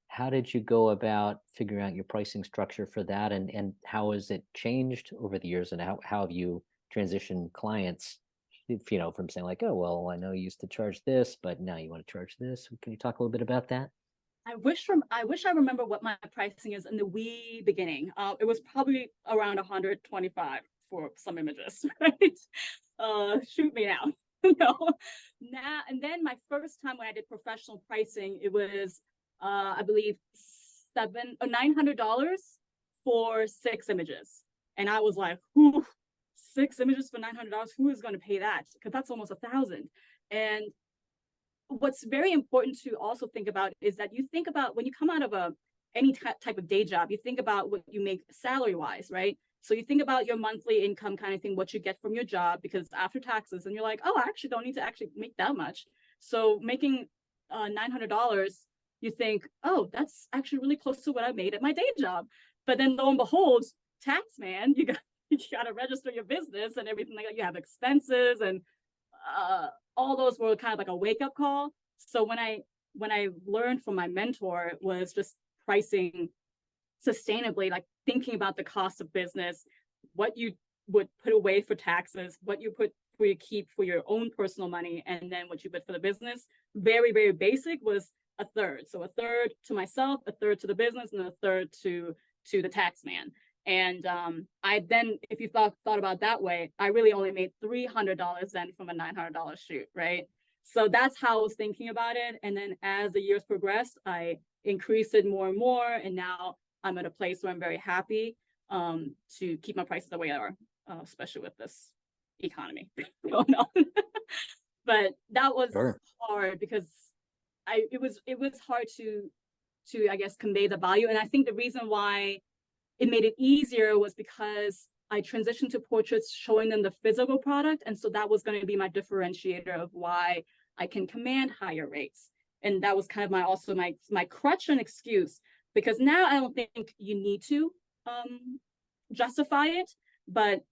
how did you go about figuring out your pricing structure for that, and how has it changed over the years, and how have you transitioned clients, from saying like, oh, well, I know you used to charge this, but now you want to charge this? Can you talk a little bit about that? I wish I remember what my pricing is in the wee beginning. It was probably around 125 for some images, right? Shoot me now. No. Now and then my first time when I did professional pricing, it was I believe $900 for 6 images. And I was like, whew, 6 images for $900. Who is going to pay that? Because that's almost 1,000. And what's very important to also think about is that you think about when you come out of any type of day job, you think about what you make salary wise, right? So you think about your monthly income kind of thing, what you get from your job, because after taxes, and you're like, oh, I actually don't need to actually make that much. So making $900, you think, oh, that's actually really close to what I made at my day job. But then lo and behold, tax man, you got to register your business and everything like that. You have expenses and all those were kind of like a wake up call. So when I learned from my mentor was just pricing sustainably, like thinking about the cost of business, what you would put away for taxes, what you put for you keep for your own personal money, and then what you put for the business. Very, very basic was a third. So a third to myself, a third to the business, and a third to the tax man. And I then, if you thought about that way, I really only made $300 then from a $900 shoot, right? So that's how I was thinking about it. And then as the years progressed, I increased it more and more. And now I'm at a place where I'm very happy to keep my prices the way they are, especially with this economy going on. But that was Sure. hard because it was hard to I guess convey the value. And I think the reason why it made it easier was because I transitioned to portraits showing them the physical product. And so that was going to be my differentiator of why I can command higher rates. And that was kind of my crutch and excuse, because now I don't think you need to justify it. But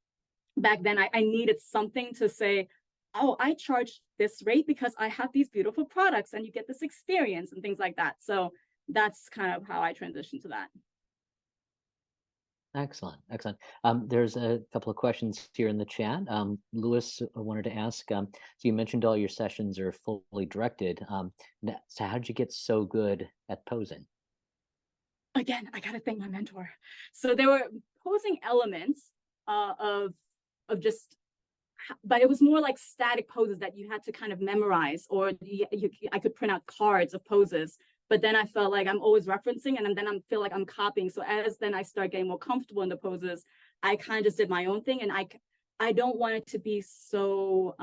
back then I needed something to say, oh, I charge this rate because I have these beautiful products and you get this experience and things like that. So that's kind of how I transitioned to that. Excellent, excellent. There's a couple of questions here in the chat. Lewis wanted to ask, so you mentioned all your sessions are fully directed. So how did you get so good at posing? Again, I gotta thank my mentor. So there were posing elements of just, but it was more like static poses that you had to kind of memorize, or I could print out cards of poses. But then I felt like I'm always referencing, and then I feel like I'm copying. So as then I start getting more comfortable in the poses, I kind of just did my own thing, and I don't want it to be so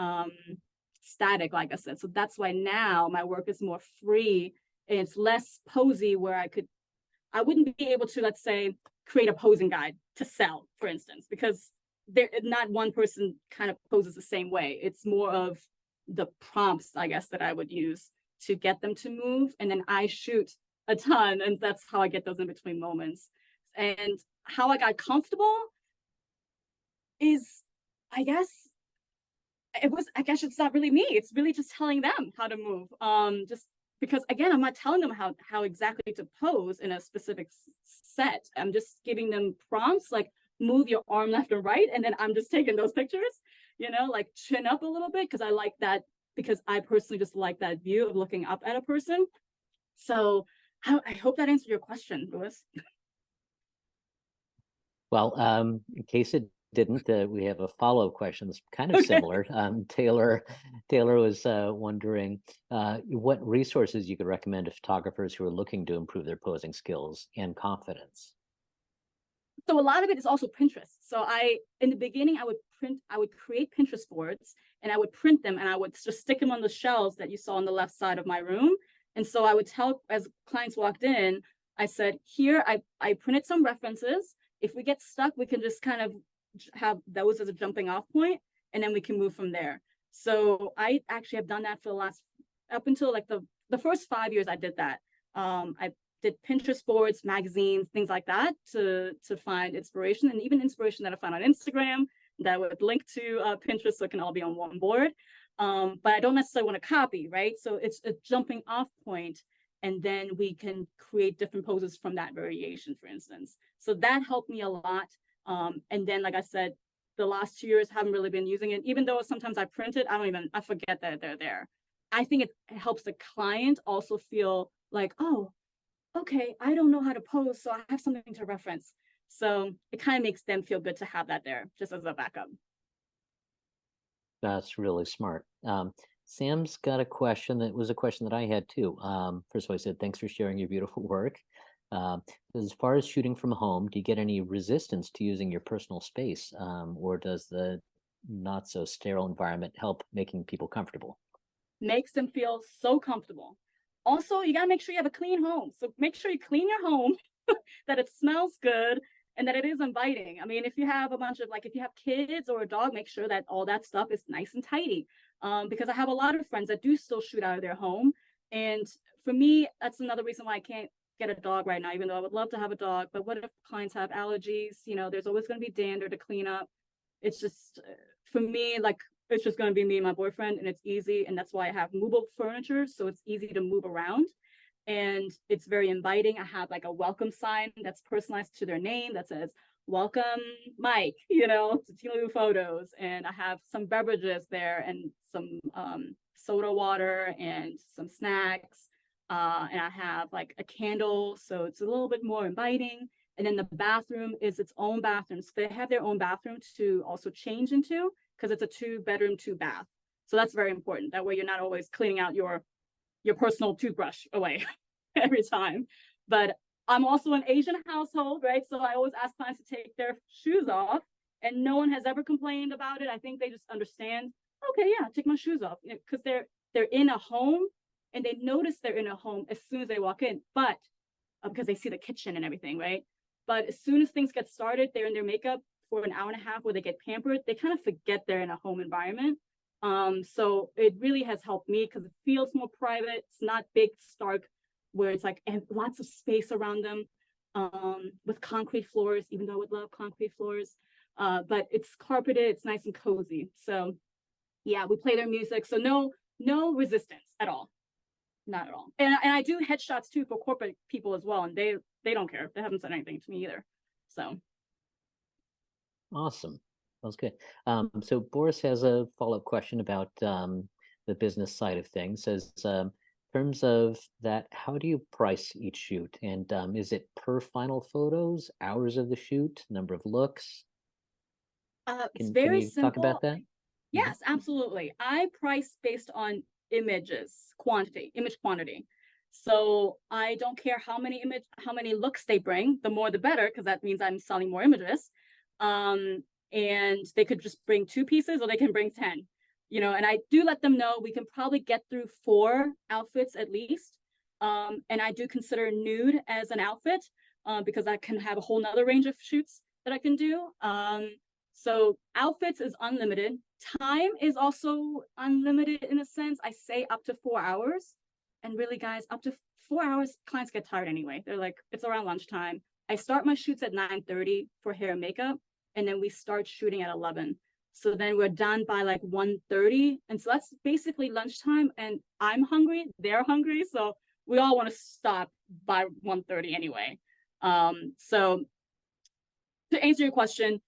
static, like I said. So that's why now my work is more free and it's less posy, where I wouldn't be able to, let's say, create a posing guide to sell, for instance, because not one person kind of poses the same way. It's more of the prompts, I guess, that I would use to get them to move. And then I shoot a ton, and that's how I get those in between moments. And how I got comfortable is, I guess, I guess it's not really me. It's really just telling them how to move. Just because, again, I'm not telling them how exactly to pose in a specific set. I'm just giving them prompts like move your arm left and right, and then I'm just taking those pictures, like chin up a little bit, because I like that, because I personally just like that view of looking up at a person. So I hope that answered your question, Louis. Well, in case it didn't, we have a follow-up question that's kind of Okay. similar. Taylor was wondering what resources you could recommend to photographers who are looking to improve their posing skills and confidence. So a lot of it is also Pinterest. So in the beginning, I would create Pinterest boards, and I would print them, and I would just stick them on the shelves that you saw on the left side of my room. And so I would tell, as clients walked in, I said, here, I printed some references. If we get stuck, we can just kind of have those as a jumping off point, and then we can move from there. So I actually have done that for the last, up until like the first 5 years I did that. I did Pinterest boards, magazines, things like that to find inspiration, and even inspiration that I found on Instagram that I would link to Pinterest, so it can all be on one board. But I don't necessarily want to copy, right? So it's a jumping off point, and then we can create different poses from that variation, for instance. So that helped me a lot. And then, like I said, the last 2 years haven't really been using it, even though sometimes I print it, I forget that they're there. I think it helps the client also feel like, oh, okay, I don't know how to pose, so I have something to reference. So it kind of makes them feel good to have that there just as a backup. That's really smart. Sam's got a question that was a question that I had too. First of all, I said, thanks for sharing your beautiful work. As far as shooting from home, do you get any resistance to using your personal space? Or does the not so sterile environment help making people comfortable? Makes them feel so comfortable. Also, you got to make sure you have a clean home. So make sure you clean your home, that it smells good, and that it is inviting. I mean, if you have a bunch of, like, if you have kids or a dog, make sure that all that stuff is nice and tidy. Because I have a lot of friends that do still shoot out of their home. And for me, that's another reason why I can't get a dog right now, even though I would love to have a dog. But what if clients have allergies? There's always going to be dander to clean up. It's just, for me, like, it's just going to be me and my boyfriend, and it's easy. And that's why I have movable furniture, so it's easy to move around, and it's very inviting. I have like a welcome sign that's personalized to their name that says, welcome Mike, to Tina Leu Fotos. And I have some beverages there, and some soda water and some snacks. And I have like a candle, so it's a little bit more inviting. And then the bathroom is its own bathroom. So they have their own bathroom to also change into, because it's a 2-bedroom, 2-bath. So that's very important. That way you're not always cleaning out your personal toothbrush away every time. But I'm also an Asian household, right? So I always ask clients to take their shoes off, and no one has ever complained about it. I think they just understand, okay, yeah, take my shoes off, because they're in a home, and they notice they're in a home as soon as they walk in, but because they see the kitchen and everything, right? But as soon as things get started, they're in their makeup for an hour and a half where they get pampered. They kind of forget they're in a home environment. So it really has helped me, because it feels more private. It's not big, stark, where it's like, and lots of space around them, with concrete floors, even though I would love concrete floors. But it's carpeted, it's nice and cozy. So yeah, we play their music. So no resistance at all. Not at all. And I do headshots too for corporate people as well. And they don't care. They haven't said anything to me either. So Awesome. That was good. So Boris has a follow-up question about the business side of things. Says, in terms of that, how do you price each shoot? And is it per final photos, hours of the shoot, number of looks? it's Can very you talk about simple. that? Yes, absolutely. I price based on image quantity. So I don't care how many looks they bring, the more the better, because that means I'm selling more images. and they could just bring 2 pieces or they can bring 10, you know, and I do let them know we can probably get through 4 outfits at least. And I do consider nude as an outfit, because I can have a whole nother range of shoots that I can do. So outfits is unlimited. Time is also unlimited in a sense. I say up to 4 hours. And really, guys, up to 4 hours, clients get tired anyway. They're like, it's around lunchtime. I start my shoots at 9:30 for hair and makeup, and then we start shooting at 11. So then we're done by like 1:30. And so that's basically lunchtime, and I'm hungry, they're hungry. So we all want to stop by 1:30 anyway. So to answer your question,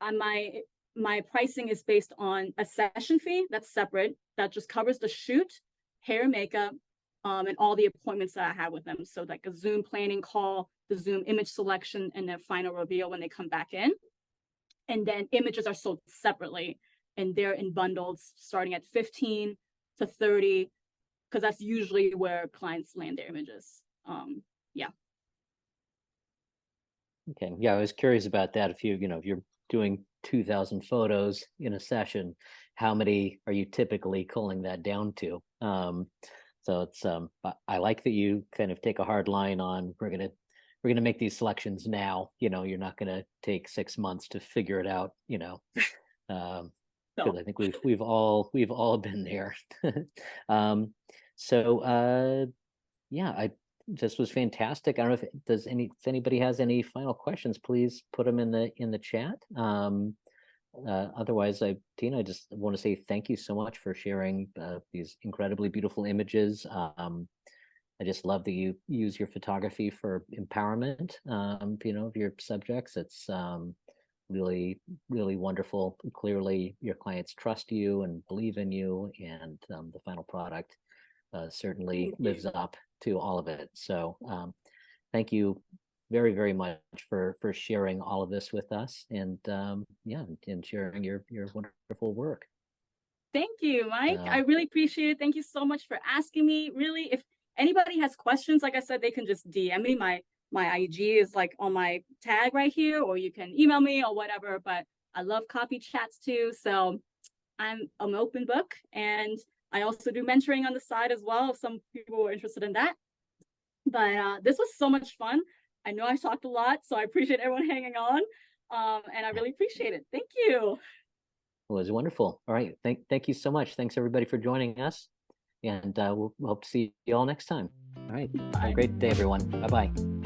my pricing is based on a session fee that's separate, that just covers the shoot, hair, makeup, and all the appointments that I have with them. So like a Zoom planning call, the Zoom image selection, and their final reveal when they come back in. And then images are sold separately, and they're in bundles starting at 15 to 30, because that's usually where clients land their images. Yeah. Okay. Yeah, I was curious about that. If if you're doing 2,000 photos in a session, how many are you typically culling that down to? So it's I like that you kind of take a hard line on we're gonna make these selections now. You're not gonna take 6 months to figure it out. Because I think we've all been there. Yeah, this was fantastic. I don't know if anybody has any final questions, please put them in the chat. Otherwise, Tina, I just want to say thank you so much for sharing these incredibly beautiful images. I just love that you use your photography for empowerment, of your subjects. It's really, really wonderful. Clearly, your clients trust you and believe in you, and the final product certainly lives up to all of it. So thank you very, very much for sharing all of this with us, and and sharing your wonderful work. Thank you, Mike. I really appreciate it. Thank you so much for asking me. Really, if anybody has questions, like I said, they can just DM me. My IG is like on my tag right here, or you can email me or whatever. But I love coffee chats too. So I'm an open book, and I also do mentoring on the side as well if some people are interested in that. But this was so much fun. I know I talked a lot, so I appreciate everyone hanging on. And I really appreciate it. Thank you. Well, it was wonderful. All right. Thank you so much. Thanks everybody for joining us. And we'll hope to see you all next time. All right. Bye. Have a great day, everyone. Bye-bye.